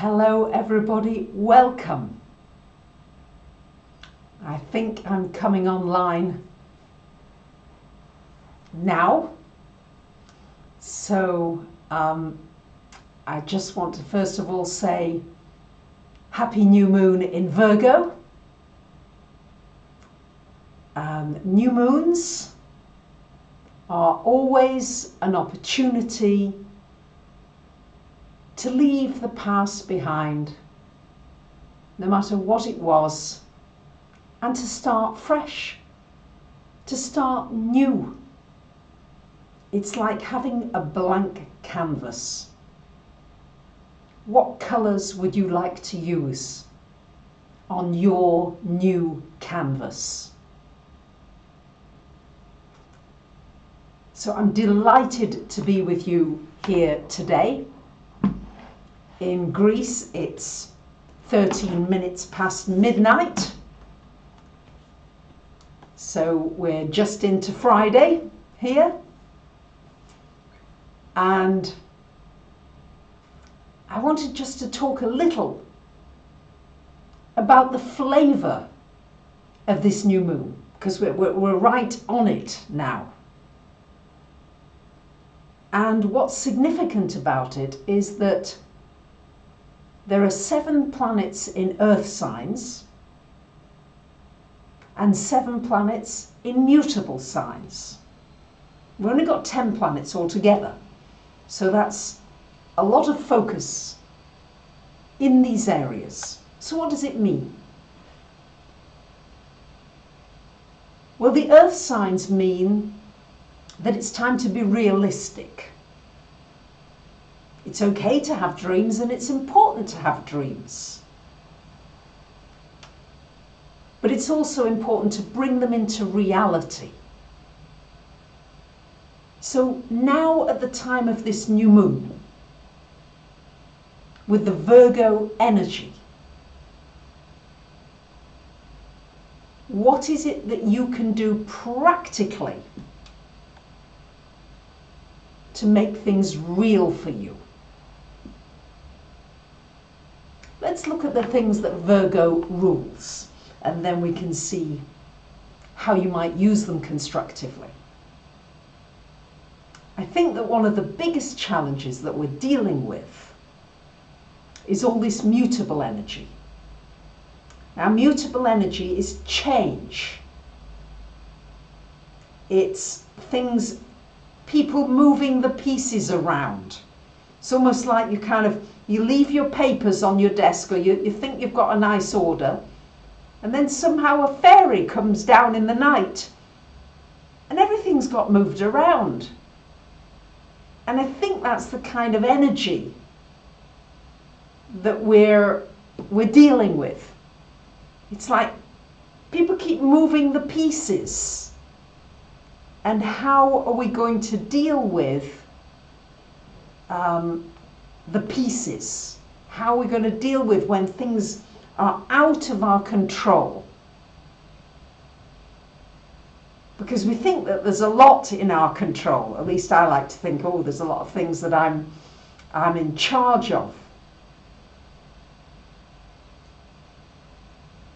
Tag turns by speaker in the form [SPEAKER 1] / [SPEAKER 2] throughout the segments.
[SPEAKER 1] Hello everybody, welcome. I think I'm coming online now. So I just want to first of all say Happy New Moon in Virgo. New moons are always an opportunity to leave the past behind, no matter what it was, and to start fresh, to start new. It's like having a blank canvas. What colours would you like to use on your new canvas? So I'm delighted to be with you here today. In Greece, it's 13 minutes past midnight. So we're just into Friday here. And I wanted just to talk a little about the flavour of this new moon, because we're right on it now. And what's significant about it is that there are 7 planets in Earth signs and 7 planets in mutable signs. We've only got 10 planets altogether, so that's a lot of focus in these areas. So what does it mean? Well, the Earth signs mean that it's time to be realistic. It's okay to have dreams, and it's important to have dreams. But it's also important to bring them into reality. So now, at the time of this new moon, with the Virgo energy, what is it that you can do practically to make things real for you? Let's look at the things that Virgo rules, and then we can see how you might use them constructively. I think that one of the biggest challenges that we're dealing with is all this mutable energy. Now, mutable energy is change. It's things, people moving the pieces around. It's almost like you leave your papers on your desk, or you think you've got a nice order, and then somehow a fairy comes down in the night and everything's got moved around. And I think that's the kind of energy that we're dealing with. It's like people keep moving the pieces. And how are we going to deal with the pieces? How are we going to deal with when things are out of our control? Because we think that there's a lot in our control. At least I like to think, oh, there's a lot of things that I'm in charge of.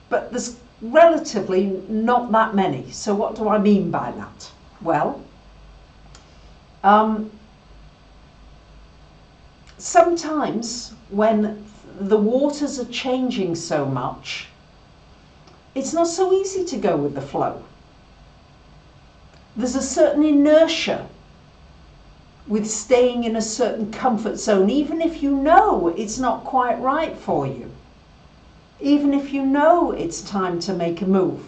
[SPEAKER 1] But there's relatively not that many. So what do I mean by that? Well, sometimes when the waters are changing so much, it's not so easy to go with the flow. There's a certain inertia with staying in a certain comfort zone, even if you know it's not quite right for you. Even if you know it's time to make a move.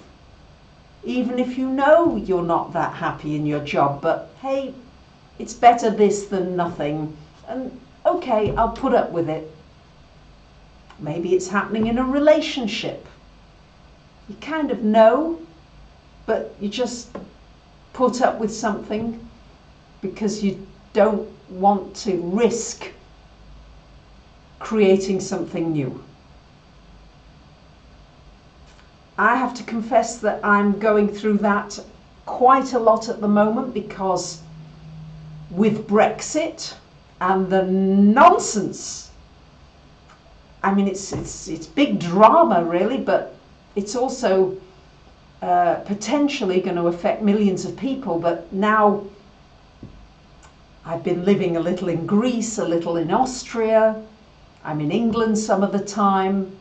[SPEAKER 1] Even if you know you're not that happy in your job, but hey, it's better this than nothing. And okay, I'll put up with it. Maybe it's happening in a relationship. You kind of know, but you just put up with something because you don't want to risk creating something new. I have to confess that I'm going through that quite a lot at the moment, because with Brexit and the nonsense I mean, it's big drama, really, but it's also potentially going to affect millions of people. But now I've been living a little in Greece, a little in Austria. I'm in England some of the time,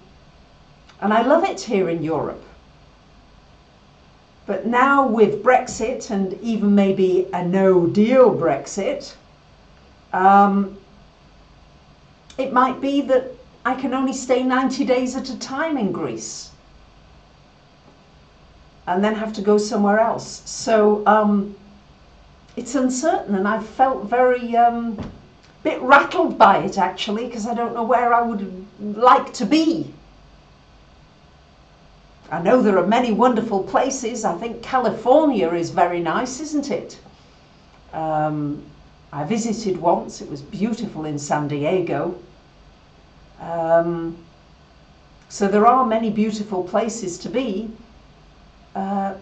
[SPEAKER 1] and I love it here in Europe. But now with Brexit, and even maybe a no-deal Brexit, it might be that I can only stay 90 days at a time in Greece and then have to go somewhere else. So it's uncertain, and I've felt very bit rattled by it, actually, because I don't know where I would like to be. I know there are many wonderful places. I think California is very nice, isn't it? I visited once. It was beautiful in San Diego. So there are many beautiful places to be, but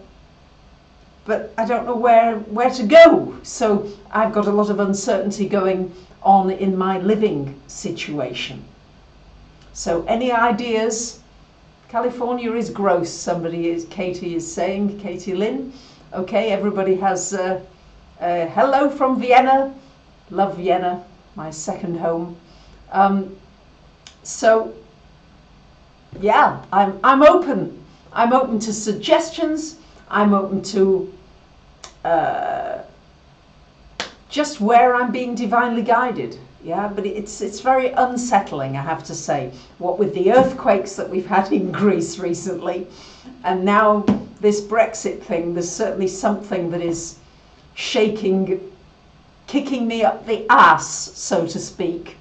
[SPEAKER 1] I don't know where to go. So I've got a lot of uncertainty going on in my living situation. So any ideas? California is gross, Katie is saying, Katie Lynn. Okay, everybody has, hello from Vienna. Love Vienna, my second home. So, yeah, I'm open. I'm open to suggestions. I'm open to just where I'm being divinely guided. Yeah, but it's very unsettling, I have to say. What with the earthquakes that we've had in Greece recently, and now this Brexit thing, there's certainly something that is shaking, kicking me up the ass, so to speak.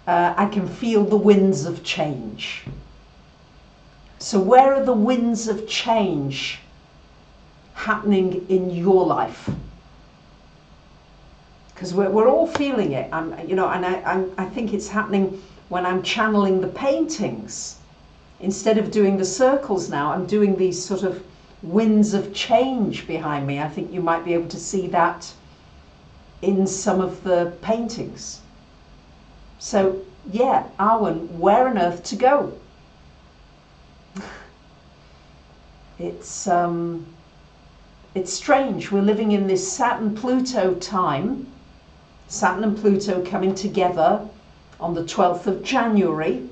[SPEAKER 1] I can feel the winds of change. So where are the winds of change happening in your life? Because we're all feeling it, and I think it's happening when I'm channeling the paintings. Instead of doing the circles now, I'm doing these sort of winds of change behind me. I think you might be able to see that in some of the paintings. So yeah, Arwen, where on earth to go? It's strange. We're living in this Saturn-Pluto time. Saturn and Pluto coming together on the 12th of January.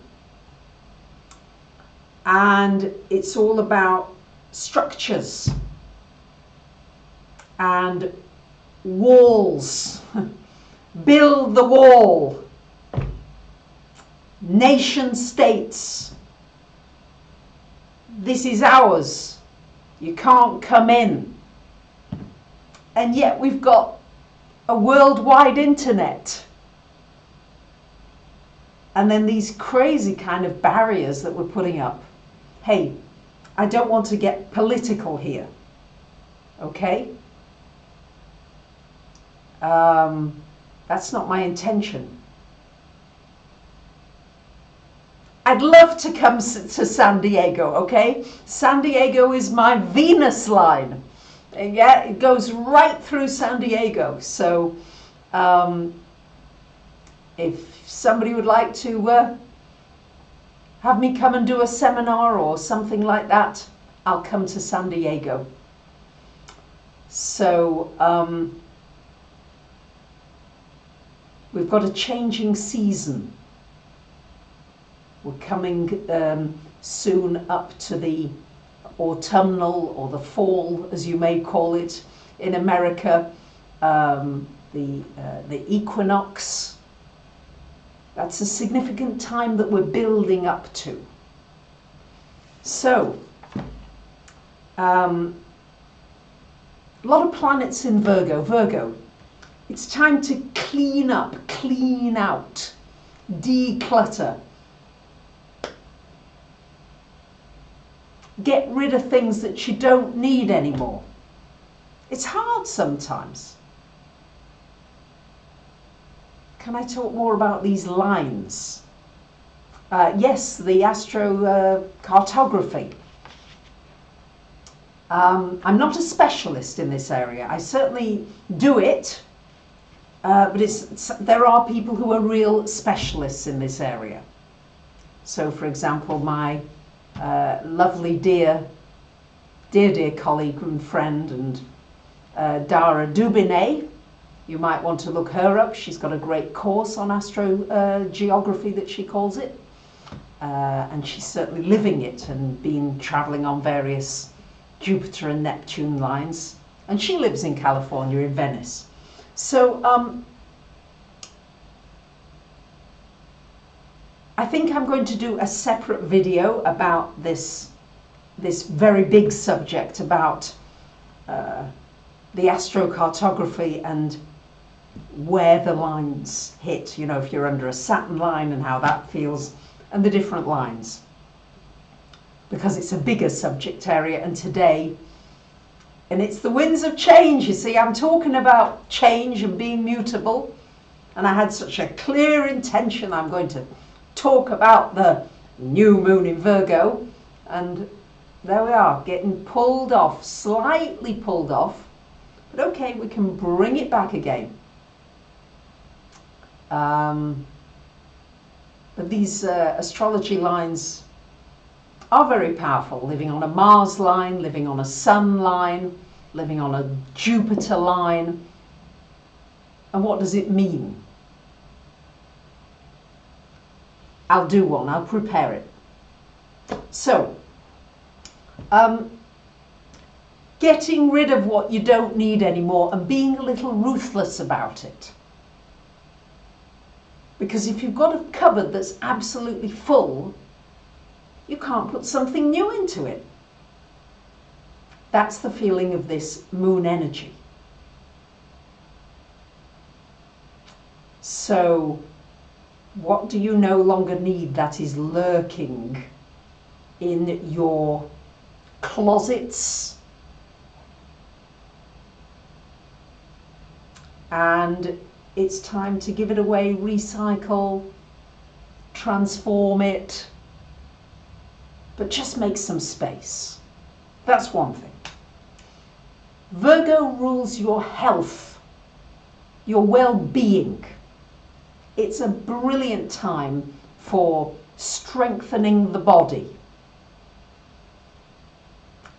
[SPEAKER 1] And it's all about structures and walls. Build the wall. Nation states. This is ours. You can't come in. And yet we've got a worldwide internet. And then these crazy kind of barriers that we're putting up. Hey, I don't want to get political here. Okay? That's not my intention. I'd love to come to San Diego, okay? San Diego is my Venus line. Yeah, it goes right through San Diego. So if somebody would like to have me come and do a seminar or something like that, I'll come to San Diego. So we've got a changing season. We're coming soon up to the autumnal, or the fall, as you may call it, in America, the equinox. That's a significant time that we're building up to. So, a lot of planets in Virgo. Virgo, it's time to clean up, clean out, declutter. Get rid of things that you don't need anymore. It's hard sometimes. Can I talk more about these lines? Yes, the astrocartography. I'm not a specialist in this area. I certainly do it, but there are people who are real specialists in this area. So, for example, my lovely dear colleague and friend and Dara Dubinet, you might want to look her up. She's got a great course on astrogeography that she calls it. And she's certainly living it and been traveling on various Jupiter and Neptune lines. And she lives in California, in Venice. So I think I'm going to do a separate video about this very big subject about the astrocartography and where the lines hit, you know, if you're under a Saturn line and how that feels, and the different lines, because it's a bigger subject area. And today, and it's the winds of change, you see, I'm talking about change and being mutable, and I had such a clear intention. I'm going to talk about the new moon in Virgo, and there we are, getting pulled off, slightly pulled off, but okay, we can bring it back again. But these astrology lines are very powerful, living on a Mars line, living on a Sun line, living on a Jupiter line. And what does it mean? I'll do one, I'll prepare it. So, getting rid of what you don't need anymore and being a little ruthless about it. Because if you've got a cupboard that's absolutely full, you can't put something new into it. That's the feeling of this moon energy. So, what do you no longer need that is lurking in your closets? And it's time to give it away, recycle, transform it, but just make some space. That's one thing. Virgo rules your health, your well-being. It's a brilliant time for strengthening the body,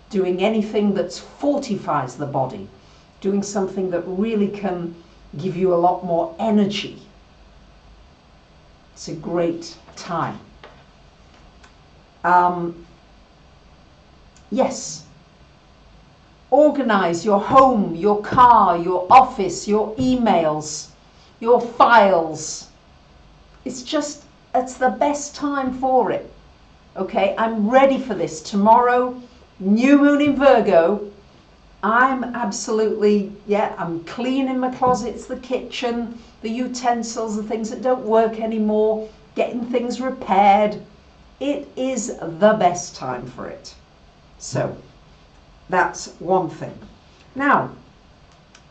[SPEAKER 1] doing anything that fortifies the body, doing something that really can give you a lot more energy. It's a great time. Yes, organize your home, your car, your office, your emails, your files. It's the best time for it. Okay, I'm ready for this. Tomorrow, new moon in Virgo. I'm absolutely, I'm cleaning my closets, the kitchen, the utensils, the things that don't work anymore, getting things repaired. It is the best time for it. So, that's one thing. Now,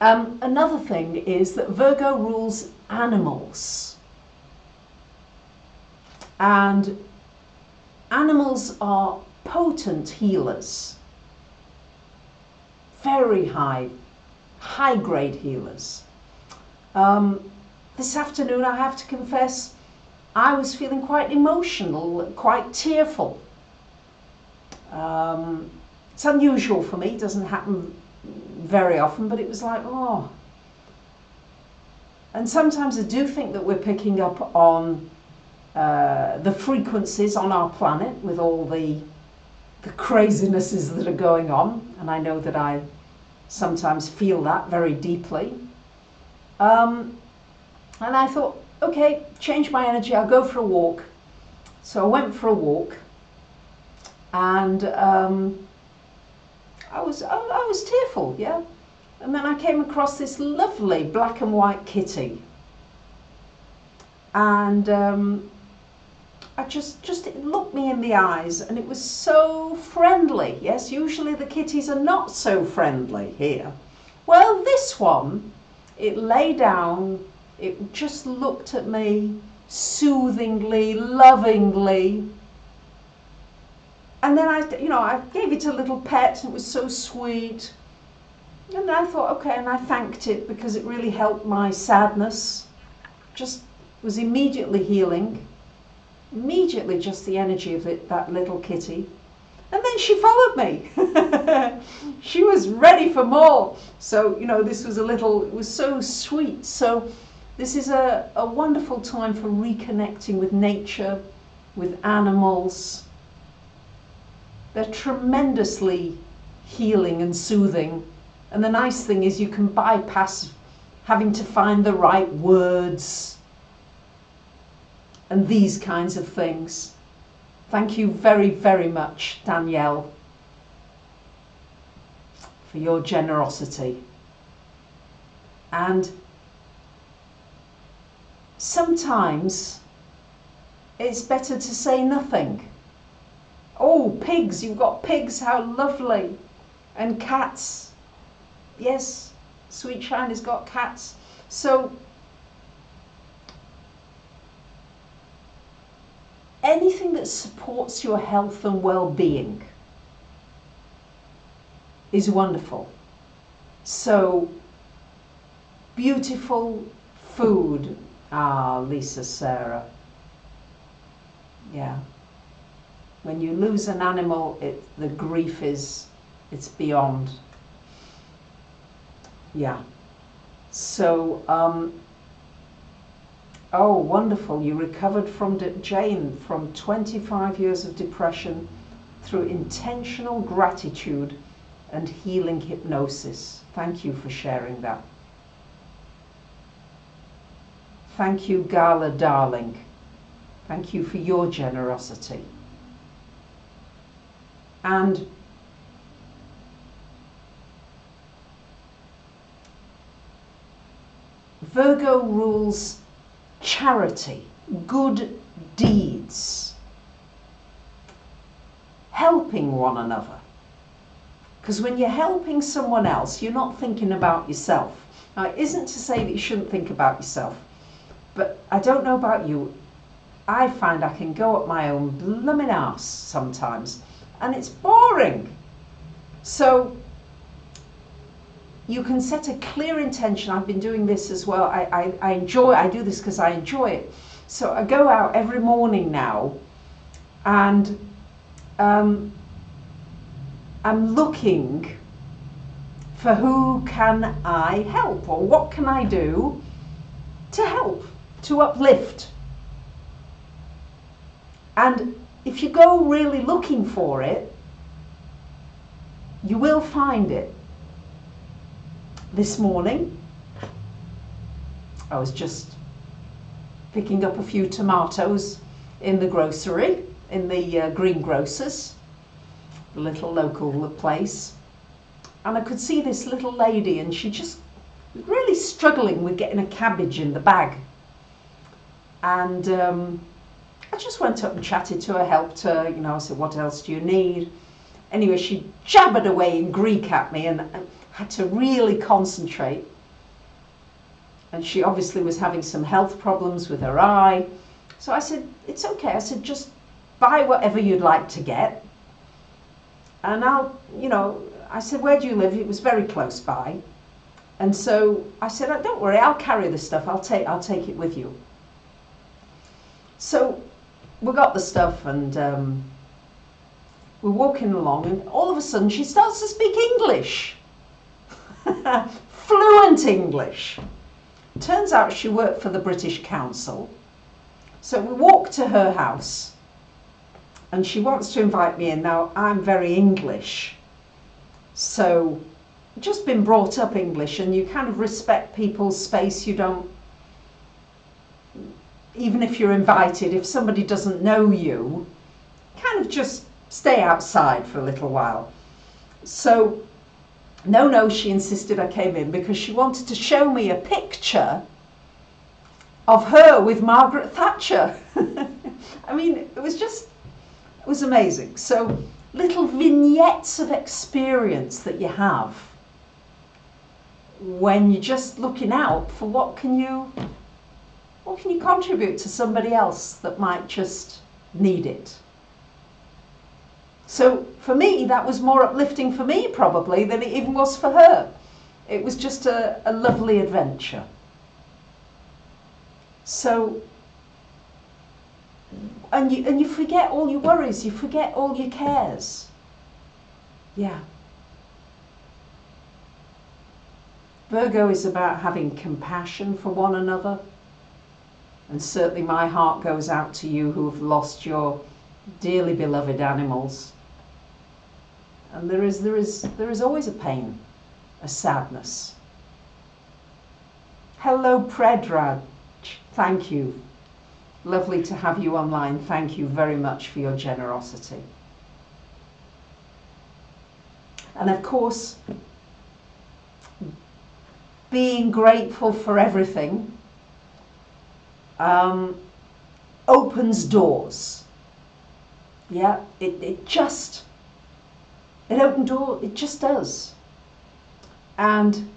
[SPEAKER 1] another thing is that Virgo rules animals. And animals are potent healers. Very high grade healers. This afternoon, I have to confess, I was feeling quite emotional, quite tearful. It's unusual for me, it doesn't happen very often, but it was like, oh. And sometimes I do think that we're picking up on the frequencies on our planet with all the crazinesses that are going on, and I know that I sometimes feel that very deeply. And I thought, okay, change my energy, I'll go for a walk. So I went for a walk, and I was tearful, yeah. And then I came across this lovely black and white kitty, and it looked me in the eyes, and it was so friendly. Yes, usually the kitties are not so friendly here. Well, this one, it lay down, it just looked at me soothingly, lovingly. And then I gave it a little pet, and it was so sweet. And I thought, okay, and I thanked it because it really helped my sadness. Just was immediately healing. immediately just the energy of that little kitty. And then she followed me. She was ready for more. So, you know, this was it was so sweet. So this is a wonderful time for reconnecting with nature, with animals. They're tremendously healing and soothing. And the nice thing is you can bypass having to find the right words and these kinds of things. Thank you very, very much, Danielle, for your generosity. And sometimes it's better to say nothing. Oh, pigs, you've got pigs, how lovely. And cats. Yes, Sweet Shine has got cats. So anything that supports your health and well-being is wonderful. So beautiful food. Ah, Lisa Sarah. Yeah. When you lose an animal, the grief it's beyond. Yeah. So, oh, wonderful. You recovered from, Jane, from 25 years of depression through intentional gratitude and healing hypnosis. Thank you for sharing that. Thank you, Gala darling. Thank you for your generosity. And Virgo rules charity, good deeds, helping one another. Because when you're helping someone else, you're not thinking about yourself. Now, it isn't to say that you shouldn't think about yourself, but I don't know about you, I find I can go up my own blooming arse sometimes, and it's boring. So you can set a clear intention. I've been doing this as well. I do this because I enjoy it. So I go out every morning now, and I'm looking for who can I help, or what can I do to help, to uplift. And if you go really looking for it, you will find it. This morning, I was just picking up a few tomatoes in the grocery, in the greengrocers, the little local place, and I could see this little lady, and she just really struggling with getting a cabbage in the bag. And I just went up and chatted to her, helped her, you know. I said, what else do you need? Anyway, she jabbered away in Greek at me, and had to really concentrate. And she obviously was having some health problems with her eye. So I said, it's okay. I said, just buy whatever you'd like to get. And I'll, you know, I said, where do you live? It was very close by. And so I said, don't worry, I'll carry the stuff. I'll take it with you. So we got the stuff, and we're walking along, and all of a sudden she starts to speak English. Fluent English. Turns out she worked for the British Council. So we walk to her house, and she wants to invite me in. Now, I'm very English, so just been brought up English, and you kind of respect people's space. You don't, even if you're invited, if somebody doesn't know you, kind of just stay outside for a little while. So no, she insisted I came in because she wanted to show me a picture of her with Margaret Thatcher. I mean, it was amazing. So little vignettes of experience that you have when you're just looking out for what can you contribute to somebody else that might just need it. So for me, that was more uplifting for me probably than it even was for her. It was just a lovely adventure. So and you forget all your worries, you forget all your cares. Yeah. Virgo is about having compassion for one another. And certainly my heart goes out to you who have lost your dearly beloved animals. And there is always a pain, a sadness. Hello, Predraj. Thank you. Lovely to have you online. Thank you very much for your generosity. And of course, being grateful for everything opens doors. Yeah, it just does. And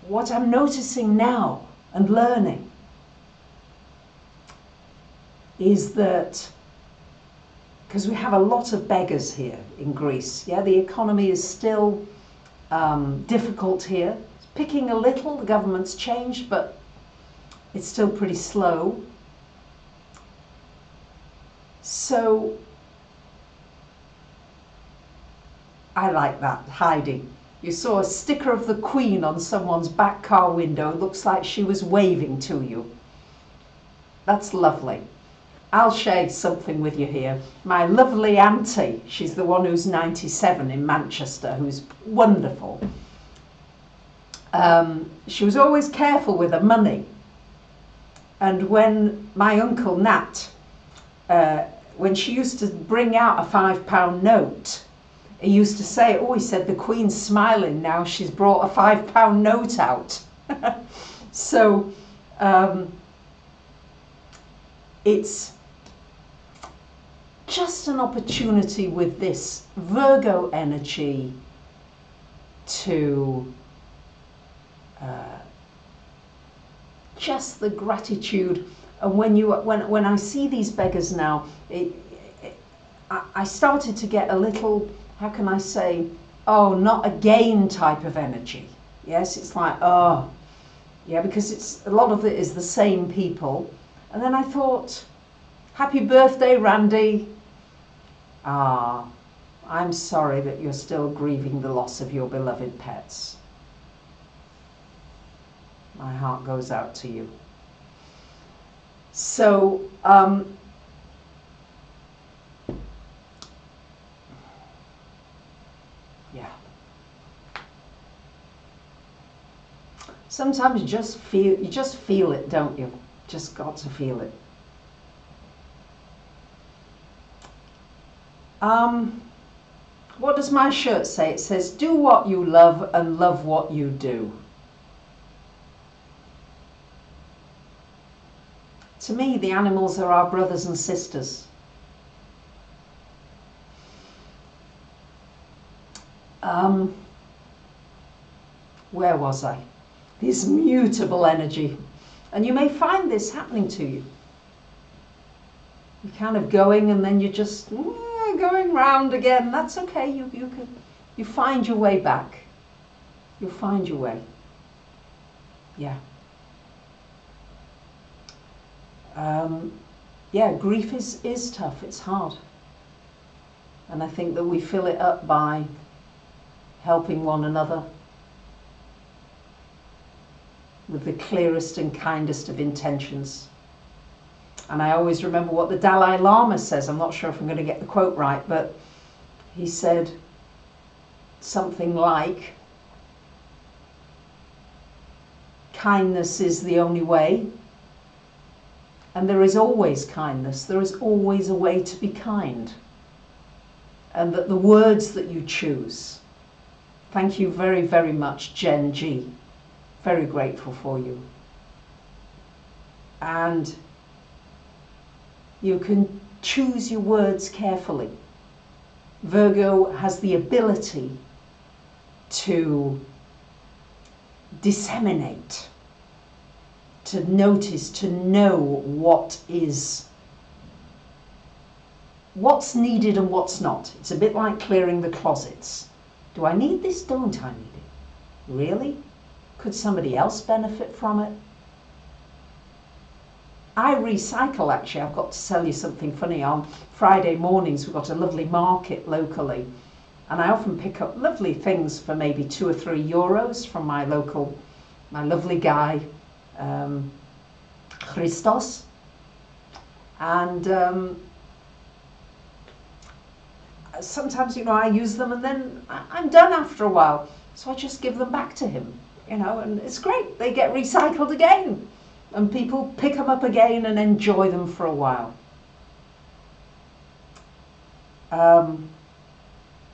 [SPEAKER 1] what I'm noticing now and learning is that, because we have a lot of beggars here in Greece, yeah, the economy is still difficult here. It's picking a little, the government's changed, but it's still pretty slow. So I like that, hiding. You saw a sticker of the Queen on someone's back car window. It looks like she was waving to you. That's lovely. I'll share something with you here. My lovely auntie, she's the one who's 97 in Manchester, who's wonderful. She was always careful with her money. And when my uncle Nat, when she used to bring out a £5 note, he used to say, oh, he said, the Queen's smiling now, she's brought a £5 note out. So it's just an opportunity with this Virgo energy to just the gratitude. And when I see these beggars now, I started to get a little, how can I say, oh, not again type of energy. Yes, it's like, oh, yeah, because it's a lot of it is the same people. And then I thought, happy birthday, Randy. Ah, I'm sorry that you're still grieving the loss of your beloved pets. My heart goes out to you. So, yeah. Sometimes you just feel it, don't you? Just got to feel it. What does my shirt say? It says, do what you love and love what you do. To me, the animals are our brothers and sisters. Where was I? This mutable energy. And you may find this happening to you. You're kind of going and then you're just going round again. That's okay. You find your way back. You'll find your way. Yeah. Yeah, grief is tough. It's hard. And I think that we fill it up by helping one another with the clearest and kindest of intentions. And I always remember what the Dalai Lama says. I'm not sure if I'm going to get the quote right, but he said something like, kindness is the only way. And there is always kindness. There is always a way to be kind. And that the words that you choose. Thank you very, very much, Jen G. Very grateful for you. And you can choose your words carefully. Virgo has the ability to disseminate, to notice, to know what's needed and what's not. It's a bit like clearing the closets. Do I need this? Don't I need it? Really? Could somebody else benefit from it? I recycle, actually. I've got to tell you something funny. On Friday mornings, we've got a lovely market locally. And I often pick up lovely things for maybe €2 or €3 from my lovely guy, Christos. And sometimes, you know, I use them and then I'm done after a while. So I just give them back to him, you know, and it's great. They get recycled again. And people pick them up again and enjoy them for a while.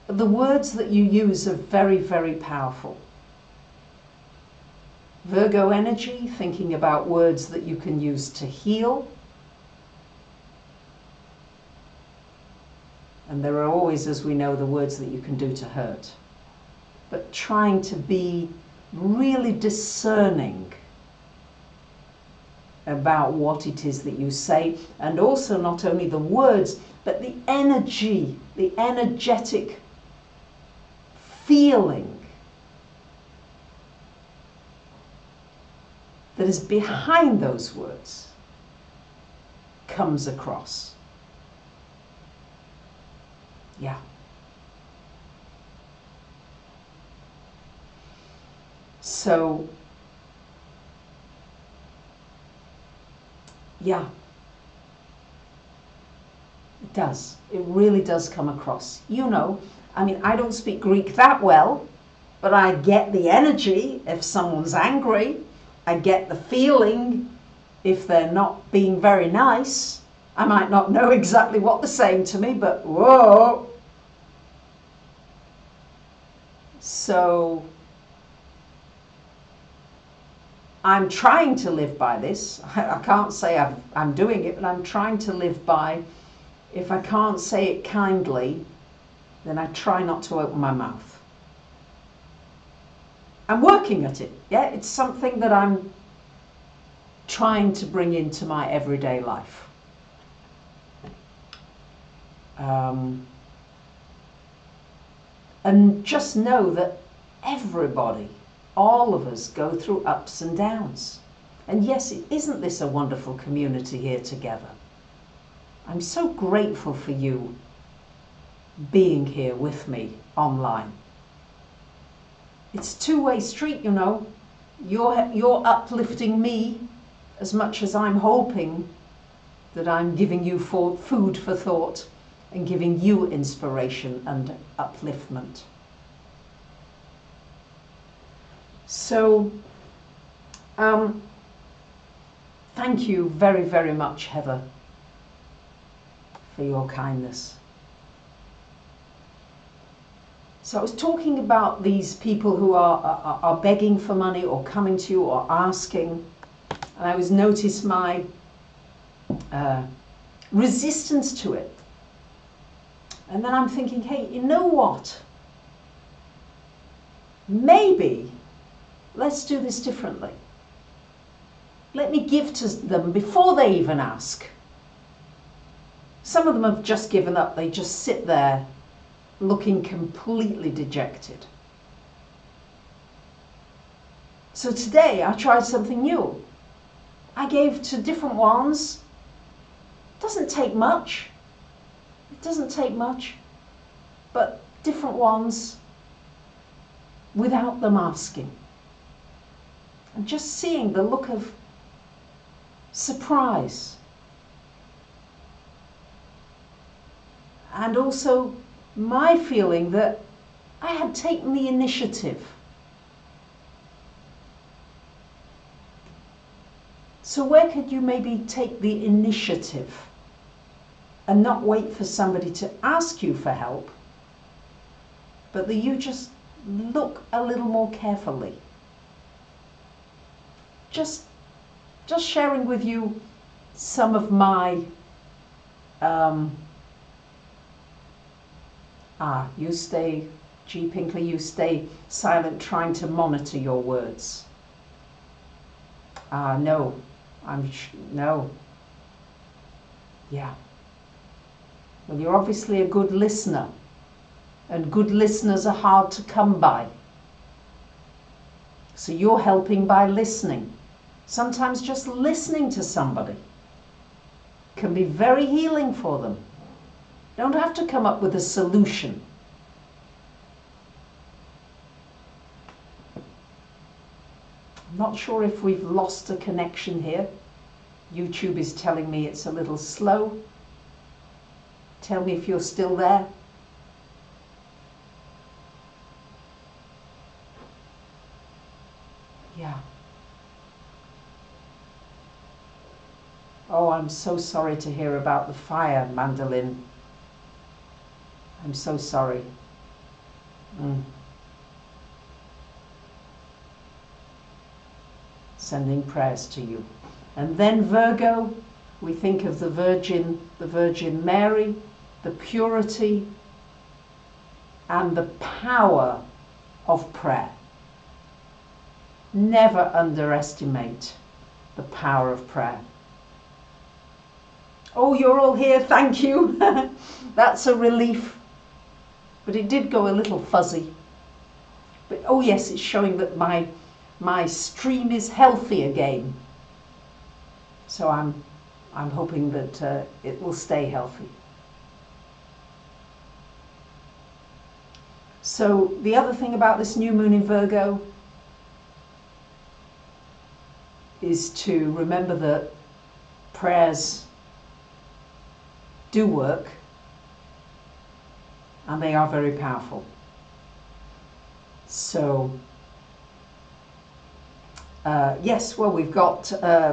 [SPEAKER 1] The words that you use are very, very powerful. Virgo energy, thinking about words that you can use to heal. And there are always, as we know, the words that you can do to hurt. But trying to be really discerning about what it is that you say, and also not only the words, but the energy, the energetic feeling that is behind those words comes across. Yeah. So, yeah, it does. It really does come across. You know, I mean, I don't speak Greek that well, but I get the energy if someone's angry. I get the feeling if they're not being very nice. I might not know exactly what they're saying to me, but whoa. So I'm trying to live by this. I can't say I'm doing it, but I'm trying to live by, if I can't say it kindly, then I try not to open my mouth. I'm working at it. Yeah, it's something that I'm trying to bring into my everyday life. And just know that everybody, all of us, go through ups and downs. And yes, isn't this a wonderful community here together? I'm so grateful for you being here with me online. It's a two-way street, you know. You're uplifting me as much as I'm hoping that I'm giving you food for thought and giving you inspiration and upliftment. So, thank you very, very much, Heather, for your kindness. So I was talking about these people who are begging for money or coming to you or asking, and I always notice my resistance to it. And then I'm thinking, hey, you know what? Maybe let's do this differently. Let me give to them before they even ask. Some of them have just given up. They just sit there looking completely dejected. So today I tried something new. I gave to different ones. It doesn't take much. It doesn't take much, but different ones without them asking. And just seeing the look of surprise. And also my feeling that I had taken the initiative. So where could you maybe take the initiative and not wait for somebody to ask you for help, but that you just look a little more carefully? Just sharing with you some of my you stay, G. Pinkley, you stay silent, trying to monitor your words. No, no. Yeah. Well, you're obviously a good listener, and good listeners are hard to come by. So you're helping by listening. Sometimes just listening to somebody can be very healing for them. You don't have to come up with a solution. I'm not sure if we've lost a connection here. YouTube is telling me it's a little slow. Tell me if you're still there. Yeah. Oh, I'm so sorry to hear about the fire, Mandolin. I'm so sorry. Sending prayers to you. And then Virgo, we think of the Virgin Mary, the purity and the power of prayer. Never underestimate the power of prayer. Oh, you're all here, thank you. That's a relief. But it did go a little fuzzy. But oh yes, it's showing that my stream is healthy again. So I'm hoping that it will stay healthy. So the other thing about this new moon in Virgo is to remember that prayers do work and they are very powerful. So yes, well, we've got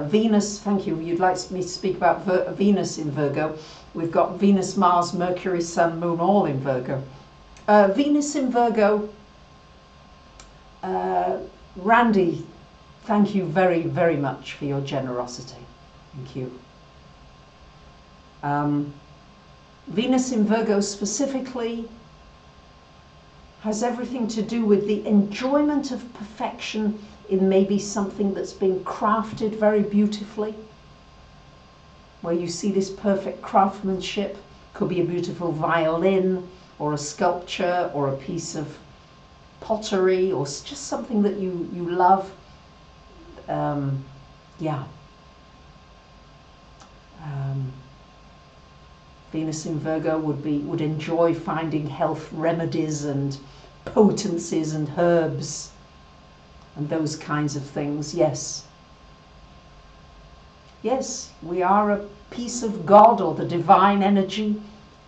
[SPEAKER 1] Venus. Thank you. You'd like me to speak about Venus in Virgo. We've got Venus, Mars, Mercury, Sun, Moon, all in Virgo. Venus in Virgo. Randy, thank you very, very much for your generosity. Thank you. Venus in Virgo specifically has everything to do with the enjoyment of perfection in maybe something that's been crafted very beautifully, where you see this perfect craftsmanship. Could be a beautiful violin or a sculpture or a piece of pottery or just something that you love. Yeah. Venus in Virgo would enjoy finding health remedies and potencies and herbs and those kinds of things. Yes. Yes, we are a piece of God or the divine energy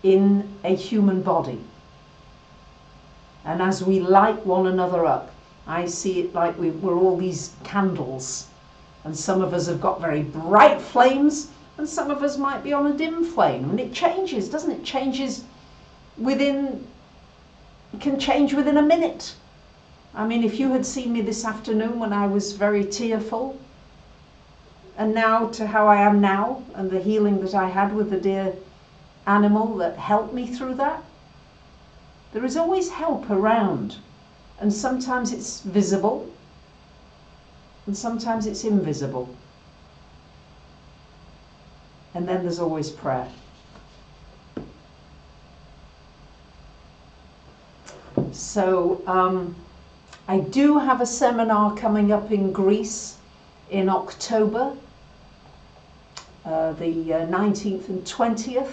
[SPEAKER 1] in a human body. And as we light one another up, I see it like we're all these candles, and some of us have got very bright flames and some of us might be on a dim flame, and it changes, doesn't it? Changes within, it can change within a minute. I mean, if you had seen me this afternoon when I was very tearful, and now to how I am now, and the healing that I had with the dear animal that helped me through that, there is always help around, and sometimes it's visible and sometimes it's invisible, and then there's always prayer. So I do have a seminar coming up in Greece in October, the 19th and 20th,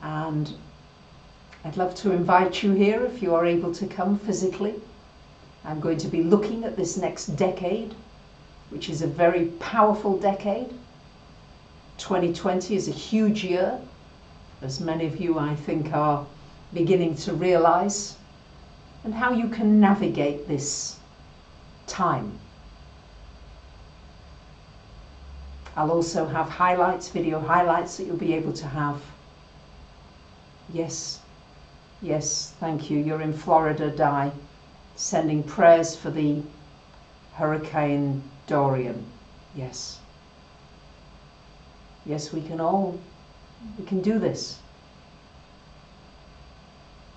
[SPEAKER 1] and I'd love to invite you here if you are able to come physically. I'm going to be looking at this next decade, which is a very powerful decade. 2020 is a huge year, as many of you, I think, are beginning to realize, and how you can navigate this time. I'll also have highlights, video highlights that you'll be able to have. Yes, yes, thank you. You're in Florida, Di. Sending prayers for the Hurricane Dorian. Yes. Yes, we can do this.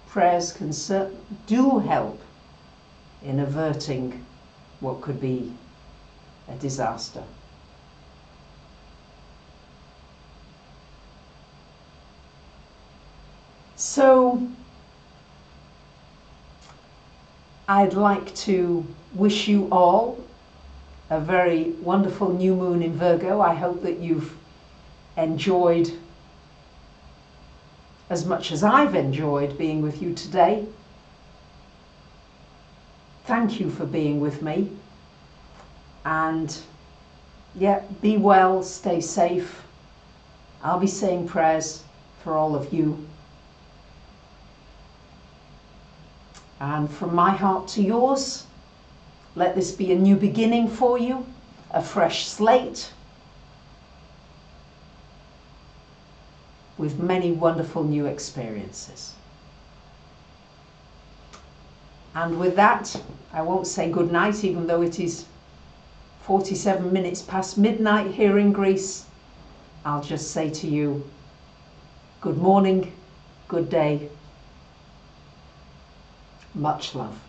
[SPEAKER 1] Prayers do help in averting what could be a disaster. So I'd like to wish you all a very wonderful new moon in Virgo. I hope that you've enjoyed as much as I've enjoyed being with you today. Thank you for being with me. And yeah, be well, stay safe. I'll be saying prayers for all of you. And from my heart to yours, let this be a new beginning for you, a fresh slate, with many wonderful new experiences. And with that, I won't say good night, even though it is 47 minutes past midnight here in Greece. I'll just say to you, good morning, good day, much love.